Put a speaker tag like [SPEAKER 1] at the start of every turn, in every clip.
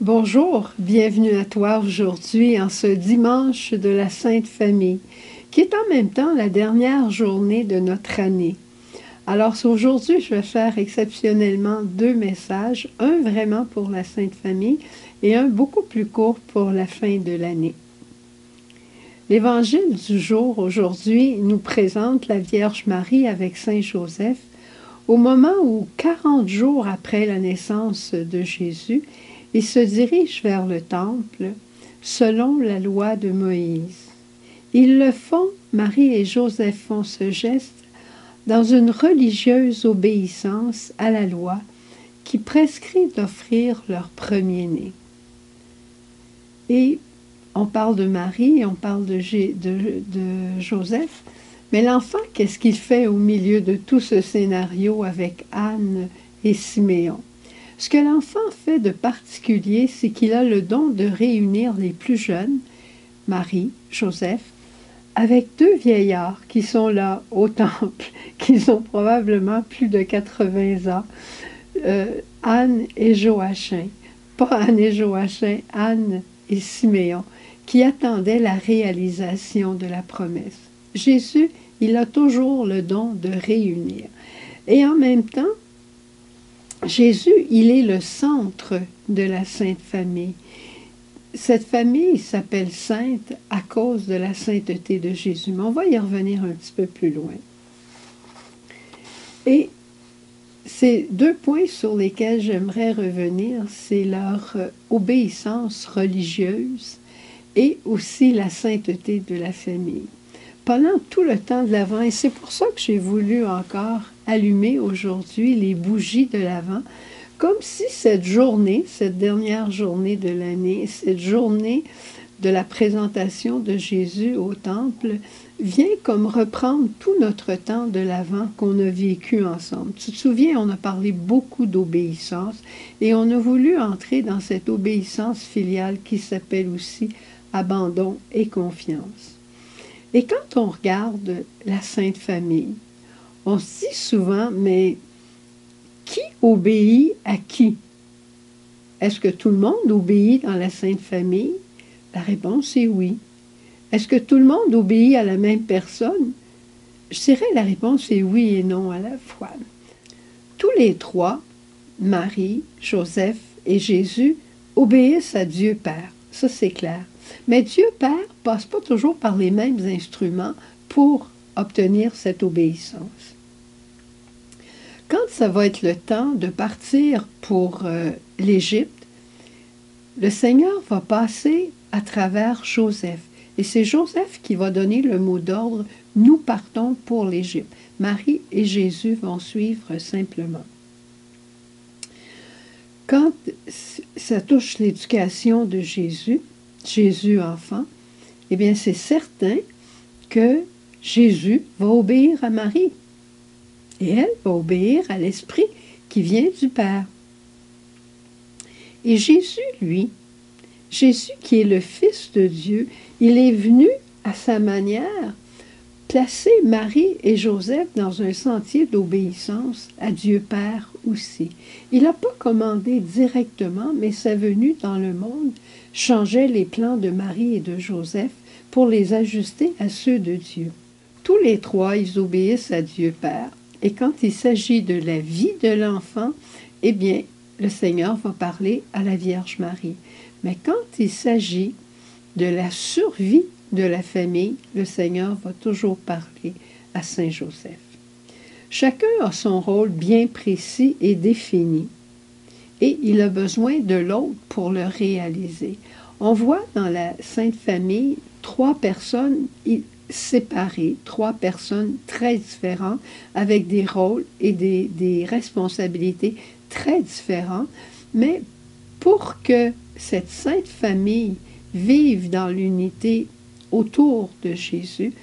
[SPEAKER 1] Bonjour, bienvenue à toi aujourd'hui en ce dimanche de la Sainte Famille, qui est en même temps la dernière journée de notre année. Alors aujourd'hui, je vais faire exceptionnellement deux messages, un vraiment pour la Sainte Famille et un beaucoup plus court pour la fin de l'année. L'évangile du jour aujourd'hui nous présente la Vierge Marie avec Saint Joseph au moment où, 40 jours après la naissance de Jésus, ils se dirigent vers le temple selon la loi de Moïse. Ils le font, Marie et Joseph font ce geste dans une religieuse obéissance à la loi qui prescrit d'offrir leur premier-né. Et on parle de Marie, on parle de Joseph, mais l'enfant, qu'est-ce qu'il fait au milieu de tout ce scénario avec Anne et Siméon? Ce que l'enfant fait de particulier, c'est qu'il a le don de réunir les plus jeunes, Marie, Joseph, avec deux vieillards qui sont là au temple, qui ont probablement plus de 80 ans, Anne et Joachim. Pas Anne et Joachim, Anne et Siméon, qui attendaient la réalisation de la promesse. Jésus, il a toujours le don de réunir. Et en même temps, Jésus, il est le centre de la Sainte Famille. Cette famille s'appelle sainte à cause de la sainteté de Jésus. Mais on va y revenir un petit peu plus loin. Et ces deux points sur lesquels j'aimerais revenir, c'est leur obéissance religieuse et aussi la sainteté de la famille. Pendant tout le temps de l'Avent, et c'est pour ça que j'ai voulu encore allumer aujourd'hui les bougies de l'Avent, comme si cette journée, cette dernière journée de l'année, cette journée de la présentation de Jésus au temple, vient comme reprendre tout notre temps de l'Avent qu'on a vécu ensemble. Tu te souviens, on a parlé beaucoup d'obéissance et on a voulu entrer dans cette obéissance filiale qui s'appelle aussi abandon et confiance. Et quand on regarde la Sainte Famille, on se dit souvent, mais qui obéit à qui? Est-ce que tout le monde obéit dans la Sainte Famille? La réponse est oui. Est-ce que tout le monde obéit à la même personne? Je dirais la réponse est oui et non à la fois. Tous les trois, Marie, Joseph et Jésus, obéissent à Dieu Père. Ça, c'est clair. Mais Dieu Père ne passe pas toujours par les mêmes instruments pour obtenir cette obéissance. Quand ça va être le temps de partir pour l'Égypte, le Seigneur va passer à travers Joseph. Et c'est Joseph qui va donner le mot d'ordre « Nous partons pour l'Égypte ». Marie et Jésus vont suivre simplement. Quand ça touche l'éducation de Jésus, Jésus enfant, eh bien c'est certain que Jésus va obéir à Marie. Et elle va obéir à l'Esprit qui vient du Père. Et Jésus, lui, Jésus qui est le Fils de Dieu, il est venu à sa manière placer Marie et Joseph dans un sentier d'obéissance à Dieu Père aussi. Il n'a pas commandé directement, mais sa venue dans le monde changeait les plans de Marie et de Joseph pour les ajuster à ceux de Dieu. Tous les trois, ils obéissent à Dieu Père. Et quand il s'agit de la vie de l'enfant, eh bien, le Seigneur va parler à la Vierge Marie. Mais quand il s'agit de la survie de la famille, le Seigneur va toujours parler à Saint Joseph. Chacun a son rôle bien précis et défini, et il a besoin de l'autre pour le réaliser. On voit dans la Sainte Famille trois personnes séparées, trois personnes très différentes, avec des rôles et des responsabilités très différentes, mais pour que cette Sainte Famille vive dans l'unité autour de Jésus,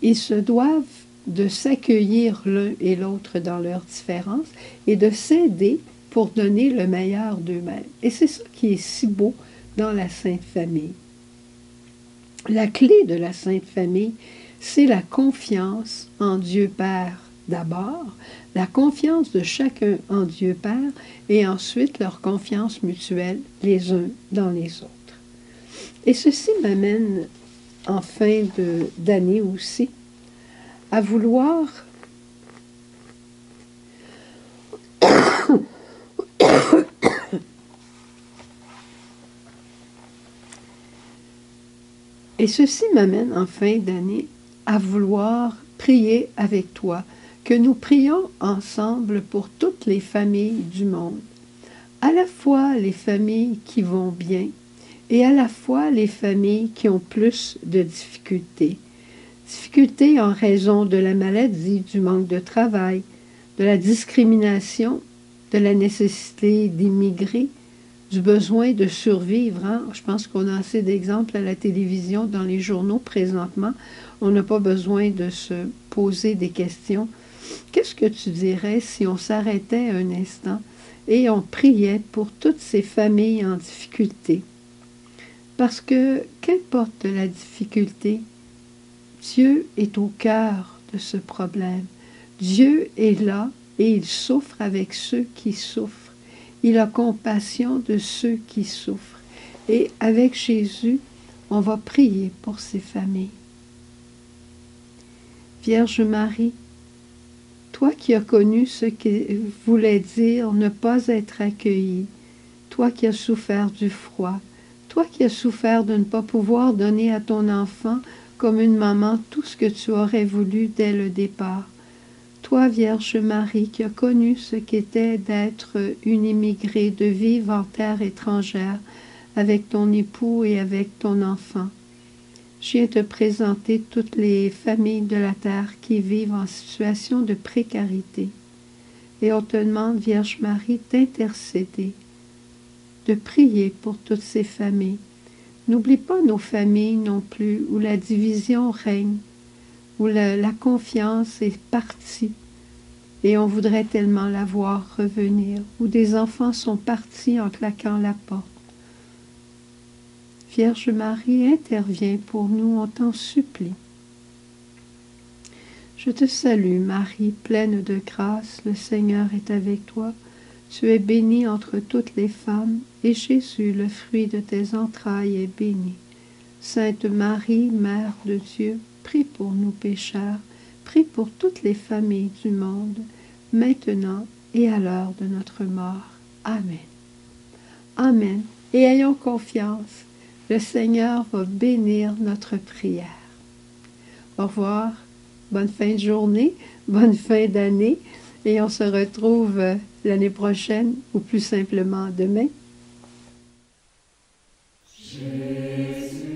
[SPEAKER 1] ils se doivent de s'accueillir l'un et l'autre dans leurs différences et de s'aider pour donner le meilleur d'eux-mêmes. Et c'est ça qui est si beau dans la Sainte Famille. La clé de la Sainte Famille, c'est la confiance en Dieu Père d'abord, la confiance de chacun en Dieu Père et ensuite leur confiance mutuelle les uns dans les autres. Et ceci m'amène en fin d'année aussi à vouloir et ceci m'amène en fin d'année à vouloir prier avec toi, que nous prions ensemble pour toutes les familles du monde, à la fois les familles qui vont bien et à la fois les familles qui ont plus de difficultés. Difficultés en raison de la maladie, du manque de travail, de la discrimination, de la nécessité d'immigrer, du besoin de survivre. Hein? Je pense qu'on a assez d'exemples à la télévision, dans les journaux présentement. On n'a pas besoin de se poser des questions. Qu'est-ce que tu dirais si on s'arrêtait un instant et on priait pour toutes ces familles en difficulté? Parce que, qu'importe la difficulté, Dieu est au cœur de ce problème. Dieu est là et il souffre avec ceux qui souffrent. Il a compassion de ceux qui souffrent. Et avec Jésus, on va prier pour ces familles. Vierge Marie, toi qui as connu ce que voulait dire ne pas être accueilli, toi qui as souffert du froid, toi qui as souffert de ne pas pouvoir donner à ton enfant comme une maman tout ce que tu aurais voulu dès le départ. Toi, Vierge Marie, qui as connu ce qu'était d'être une immigrée, de vivre en terre étrangère avec ton époux et avec ton enfant. Je viens te présenter toutes les familles de la terre qui vivent en situation de précarité. Et on te demande, Vierge Marie, d'intercéder, de prier pour toutes ces familles. N'oublie pas nos familles non plus, où la division règne, où la confiance est partie, et on voudrait tellement la voir revenir, où des enfants sont partis en claquant la porte. Vierge Marie, interviens pour nous, on t'en supplie. Je te salue, Marie, pleine de grâce, le Seigneur est avec toi. Tu es bénie entre toutes les femmes, et Jésus, le fruit de tes entrailles, est béni. Sainte Marie, Mère de Dieu, prie pour nous pécheurs, prie pour toutes les familles du monde, maintenant et à l'heure de notre mort. Amen. Amen. Et ayons confiance, le Seigneur va bénir notre prière. Au revoir, bonne fin de journée, bonne fin d'année, et on se retrouve l'année prochaine, ou plus simplement demain. Jésus.